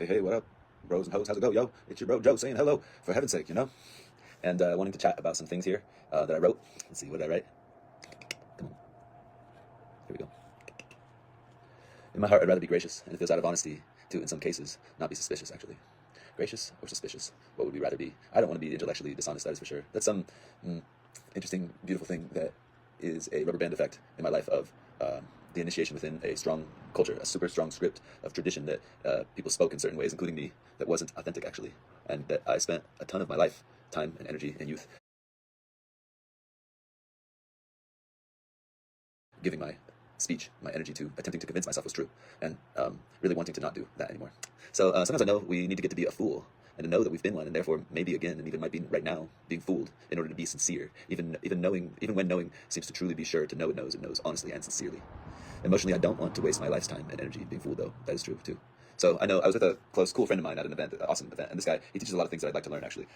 Hey, what up, bros and hoes? How's it go, yo? It's your bro Joe saying hello, for heaven's sake, and wanting to chat about some things here that I wrote. Let's see, what did I write? Come on, here we go. In my heart, I'd rather be gracious, and it feels out of honesty to, in some cases, not be suspicious, actually. Gracious or suspicious? What would we rather be? I don't want to be intellectually dishonest, that is for sure. That's some interesting, beautiful thing that is a rubber band effect in my life of the initiation within a strong culture, a super strong script of tradition that people spoke in certain ways, including me, that wasn't authentic, actually, and that I spent a ton of my life, time, and energy and youth giving my speech, my energy to attempting to convince myself was true, and really wanting to not do that anymore. So sometimes I know we need to get to be a fool, and to know that we've been one, and therefore maybe again, and even might be right now, being fooled in order to be sincere, even when knowing seems to truly be sure to know it knows honestly and sincerely. Emotionally, I don't want to waste my lifetime and energy being fooled, though. That is true too. So I know I was with a close, cool friend of mine at an event, an awesome event, and this guy, he teaches a lot of things that I'd like to learn, actually.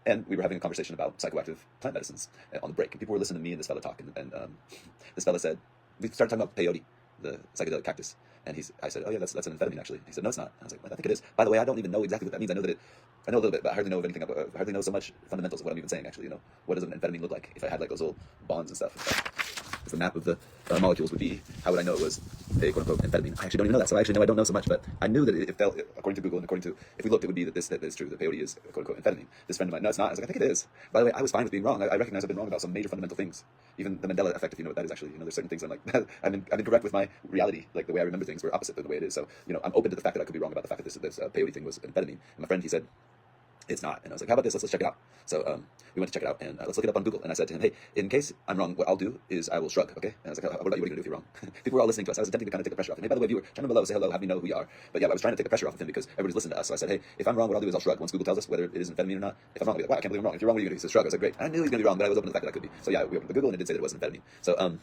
And we were having a conversation about psychoactive plant medicines on the break, and people were listening to me and this fella talk, and this fella said, we started talking about peyote, the psychedelic cactus, and I said, oh yeah, that's an amphetamine, actually. He said, no, it's not. I was like, well, I think it is. By the way, I don't even know exactly what that means. I know a little bit, but I hardly know of anything. I hardly know so much fundamentals of what I'm even saying, actually. What does an amphetamine look like? If I had like those little bonds and stuff, if the map of the molecules would be, how would I know it was a quote-unquote amphetamine? I actually don't even know that, so I actually know I don't know so much, but I knew that it felt, according to Google and according to, if we looked, it would be that that is true, that peyote is quote-unquote amphetamine. This friend of mine, no, it's not. I was like, I think it is. By the way, I was fine with being wrong. I recognize I've been wrong about some major fundamental things. Even the Mandela effect, if you know what that is, actually. There's certain things I'm like, I've been correct with my reality, like the way I remember things were opposite of the way it is. So, I'm open to the fact that I could be wrong about the fact that this peyote thing was amphetamine. And my friend, he said, it's not. And I was like, how about this? Let's check it out. So we went to check it out, and let's look it up on Google. And I said to him, hey, in case I'm wrong, what I'll do is I will shrug, okay? And I was like, what about you? What are you going to do if you're wrong? People were all listening to us. I was attempting to kind of take the pressure off. And hey, by the way, viewer, chime in below, say hello, have me know who you are. But yeah, I was trying to take the pressure off of him because everybody's listening to us. So I said, hey, if I'm wrong, what I'll do is I'll shrug. Once Google tells us whether it is amphetamine or not, if I'm wrong, I'll be like, wow, I can't believe I'm wrong. If you're wrong, what are you going to do? He says shrug. I was like, great. I knew he was going to be wrong, but I was open to the fact that I could be. So yeah, we opened the Google, and it did say that it wasn't amphetamine. So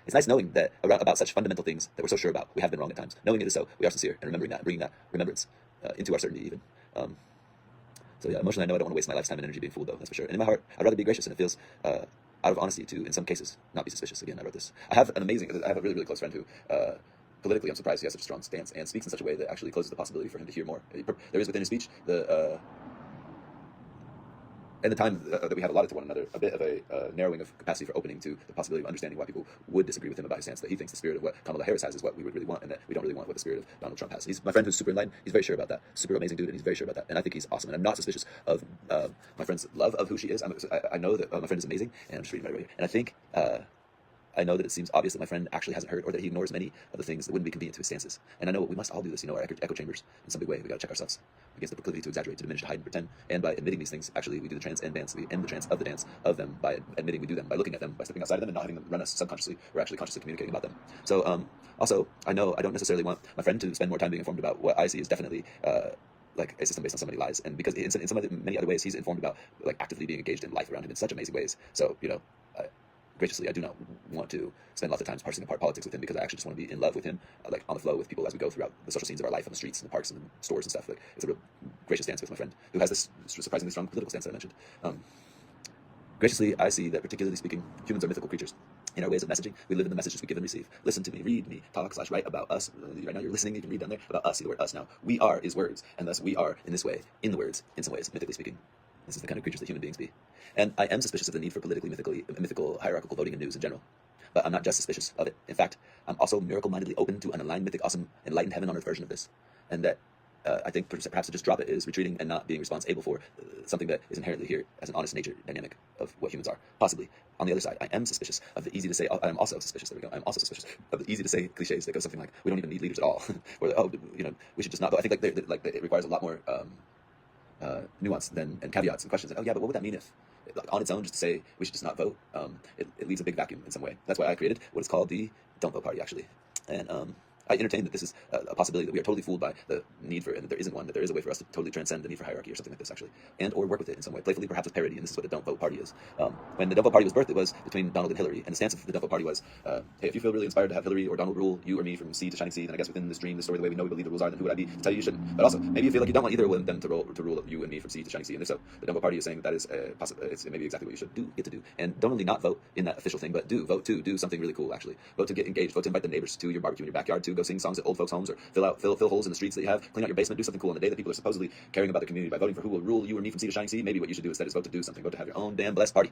it's nice knowing that about such fundamental things that we're so sure about. We have been wrong at times. Knowing it is so, we are sincere, and remembering that, bringing that remembrance into our certainty even. So yeah, emotionally, I know I don't want to waste my lifetime and energy being fooled, though, that's for sure. And in my heart, I'd rather be gracious, and it feels out of honesty to, in some cases, not be suspicious. Again, I wrote this. I have a really, really close friend who, politically, I'm surprised he has such a strong stance and speaks in such a way that actually closes the possibility for him to hear more. There is within his speech and the time that we have allotted to one another, a bit of a narrowing of capacity for opening to the possibility of understanding why people would disagree with him about his stance, that he thinks the spirit of what Kamala Harris has is what we would really want, and that we don't really want what the spirit of Donald Trump has. He's my friend who's super enlightened. He's very sure about that. Super amazing dude, and he's very sure about that. And I think he's awesome. And I'm not suspicious of my friend's love of who she is. I know that my friend is amazing, and I'm just reading right away. And I think I know that it seems obvious that my friend actually hasn't heard, or that he ignores many of the things that wouldn't be convenient to his stances. And I know we must all do this, our echo chambers in some big way. We got to check ourselves against the proclivity to exaggerate, to diminish, to hide, and pretend. And by admitting these things, actually, we do the trance and dance. We end the trance of the dance of them by admitting we do them, by looking at them, by stepping outside of them and not having them run us subconsciously. We're actually consciously communicating about them. So also, I know I don't necessarily want my friend to spend more time being informed about what I see is definitely like a system based on so many lies, and because in many other ways he's informed about like actively being engaged in life around him in such amazing ways. So graciously, I do not want to spend lots of time parsing apart politics with him, because I actually just want to be in love with him, like on the flow with people as we go throughout the social scenes of our life, on the streets and the parks and the stores and stuff. Like, it's a real gracious dance with my friend who has this surprisingly strong political stance that I mentioned. Graciously, I see that, particularly speaking, humans are mythical creatures. In our ways of messaging, we live in the messages we give and receive. Listen to me, read me, talk/write about us. Right now you're listening, you can read down there about us, see the word us now. We are is words, and thus we are in this way, in the words, in some ways, mythically speaking. This is the kind of creatures that human beings be. And I am suspicious of the need for mythical, hierarchical voting and news in general. But I'm not just suspicious of it. In fact, I'm also miracle-mindedly open to an aligned, mythic, awesome, enlightened heaven on earth version of this. And that I think perhaps to just drop it is retreating and not being responsible for something that is inherently here as an honest nature dynamic of what humans are. Possibly. On the other side, I am suspicious of the easy to say, I'm also suspicious of the easy to say cliches that go something like, we don't even need leaders at all. Or, we should just not vote. I think it requires a lot more nuance and caveats and questions. But what would that mean if, like, on its own, just to say we should just not vote, it leaves a big vacuum in some way. That's why I created what is called the Don't Vote Party, actually. And I entertain that this is a possibility, that we are totally fooled by the need for, and that there isn't one, that there is a way for us to totally transcend the need for hierarchy or something like this, actually, and or work with it in some way, playfully, perhaps with parody. And this is what the Don't Vote Party is. When the Don't Vote Party was birthed, it was between Donald and Hillary, and the stance of the Don't Vote Party was, hey, if you feel really inspired to have Hillary or Donald rule you or me from sea to shining sea, then I guess within this dream, this story, the way we know we believe the rules are, then who would I be to tell you you shouldn't? But also, maybe you feel like you don't want either of them to rule you and me from sea to shining sea, and if so, the Don't Vote Party is saying that is it's maybe exactly what you should get to do, and don't only not vote in that official thing, but vote to do something really cool, actually. Vote to get engaged, vote to invite the neighbors to your barbecue in your backyard, to go sing songs at old folks' homes, or fill holes in the streets that you have, clean out your basement, do something cool on the day that people are supposedly caring about the community by voting for who will rule you or me from sea to shining sea. Maybe what you should do instead is vote to do something, vote to have your own damn blessed party.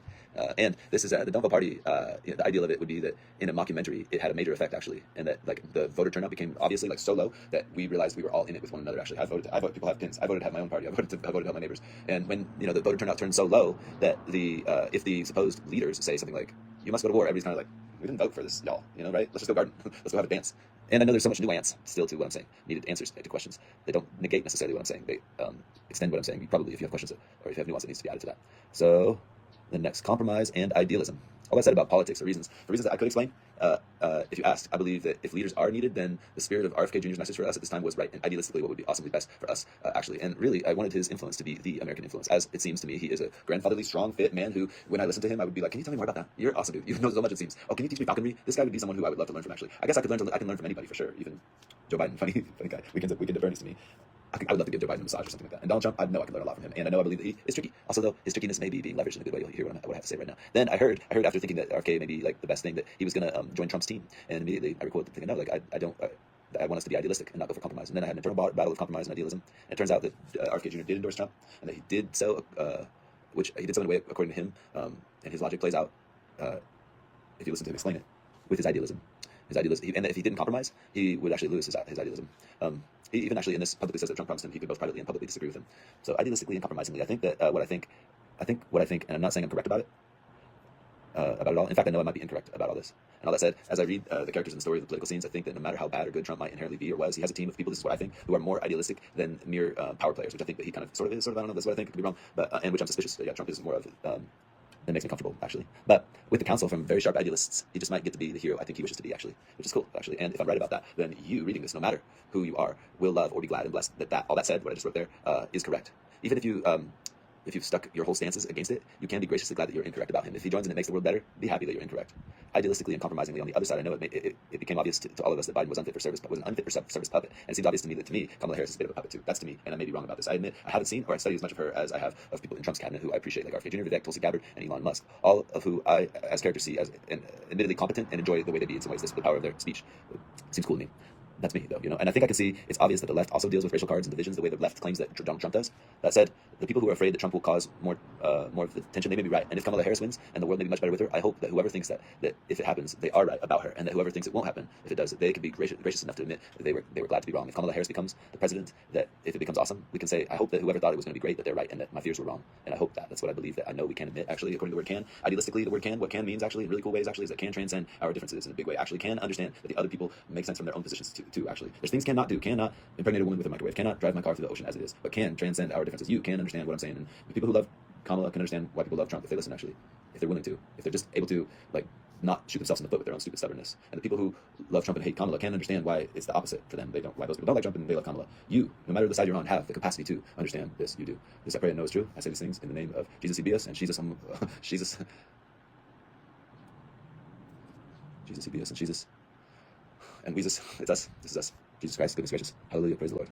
And this is the Don't Vote Party. The ideal of it would be that in a mockumentary, it had a major effect actually, and that like the voter turnout became obviously like so low that we realized we were all in it with one another. Actually, I voted. People have pins. I voted to have my own party. I voted to help my neighbors. And when the voter turnout turned so low that if the supposed leaders say something like, "You must go to war," everybody's kind of like, "We didn't vote for this, y'all. Right? Let's just go garden. Let's go have a dance." And I know there's so much nuance still to what I'm saying. Needed answers to questions. They don't negate necessarily what I'm saying. They extend what I'm saying. Probably if you have questions or if you have nuance that needs to be added to that. So the next, compromise and idealism. All I said about politics are reasons. For reasons that I could explain, if you asked, I believe that if leaders are needed, then the spirit of RFK Jr.'s message for us at this time was right, and idealistically what would be awesomely best for us, actually. And really, I wanted his influence to be the American influence, as it seems to me he is a grandfatherly, strong, fit man who, when I listen to him, I would be like, "Can you tell me more about that? You're awesome, dude. You know so much, it seems. Oh, can you teach me falconry?" This guy would be someone who I would love to learn from, actually. I guess I can learn from anybody, for sure. Even Joe Biden, funny guy. Weekend at Bernie's to me. I would love to give Joe Biden a massage or something like that. And Donald Trump, I know I can learn a lot from him. And I believe that he is tricky. Also, though, his trickiness may be being leveraged in a good way. You'll hear what I have to say right now. Then I heard after thinking that RFK may be like the best thing, that he was going to join Trump's team. And immediately I recorded thinking, no, like I don't. I want us to be idealistic and not go for compromise. And then I had an internal battle of compromise and idealism. And it turns out that RFK Jr. did endorse Trump, and that he did so, which he did so in a way, according to him, and his logic plays out, if you listen to him explain it, with his idealism. And if he didn't compromise, he would actually lose his idealism. He even actually in this publicly says that Trump promised him he could both privately and publicly disagree with him. So idealistically and compromisingly, I think that what I think, and I'm not saying I'm correct about it all. In fact, I know I might be incorrect about all this. And all that said, as I read the characters in the story of the political scenes, I think that no matter how bad or good Trump might inherently be or was, he has a team of people, this is what I think, who are more idealistic than mere power players, which I think that he kind of sort of is. I don't know, that's what I think, could be wrong, but and which I'm suspicious that Trump is more of that makes me comfortable, actually. But with the counsel from very sharp idealists, he just might get to be the hero I think he wishes to be, actually, which is cool, actually. And if I'm right about that, then you reading this, no matter who you are, will love or be glad and blessed that all that said, what I just wrote there, is correct. Even if you've stuck your whole stances against it, you can be graciously glad that you're incorrect about him. If he joins and it makes the world better, be happy that you're incorrect. Idealistically and compromisingly, on the other side, I know it became obvious to all of us that Biden was unfit for service, but was an unfit for service puppet. And it seems obvious to me that Kamala Harris is a bit of a puppet too. That's to me, and I may be wrong about this. I admit I haven't seen or studied as much of her as I have of people in Trump's cabinet who I appreciate, like RFK Jr., Vivek, Tulsi Gabbard, and Elon Musk, all of who I, as characters, see as admittedly competent and enjoy the way they be in some ways. The power of their speech seems cool to me. That's me, though, and I think I can see it's obvious that the left also deals with racial cards and divisions the way the left claims that Trump does. That said, the people who are afraid that Trump will cause more of the tension, they may be right. And if Kamala Harris wins and the world may be much better with her, I hope that whoever thinks that if it happens, they are right about her, and that whoever thinks it won't happen, if it does, they can be gracious enough to admit that they were glad to be wrong. If Kamala Harris becomes the president, that if it becomes awesome, we can say, I hope that whoever thought it was going to be great, that they're right, and that my fears were wrong. And I hope that's what I believe, that I know we can admit, actually, according to the word can. Idealistically, the word can, what can means actually in really cool ways actually is that can transcend our differences in a big way. Actually can understand that the other people make sense from their own positions too actually. There's things cannot impregnate a woman with a microwave, cannot drive my car through the ocean as it is, but can transcend our differences. You can understand what I'm saying, and the people who love Kamala can understand why people love Trump if they listen, actually, if they're willing to, if they're just able to, like, not shoot themselves in the foot with their own stupid stubbornness. And the people who love Trump and hate Kamala can understand why it's the opposite for them. Why those people don't like Trump and they love Kamala. You, no matter the side you're on, have the capacity to understand this. You do. This I pray and know is true. I say these things in the name of Jesus, he be us, and Jesus, Jesus, Jesus, he be us, and Jesus, it's us. This is us. Jesus Christ, goodness gracious. Hallelujah, praise the Lord.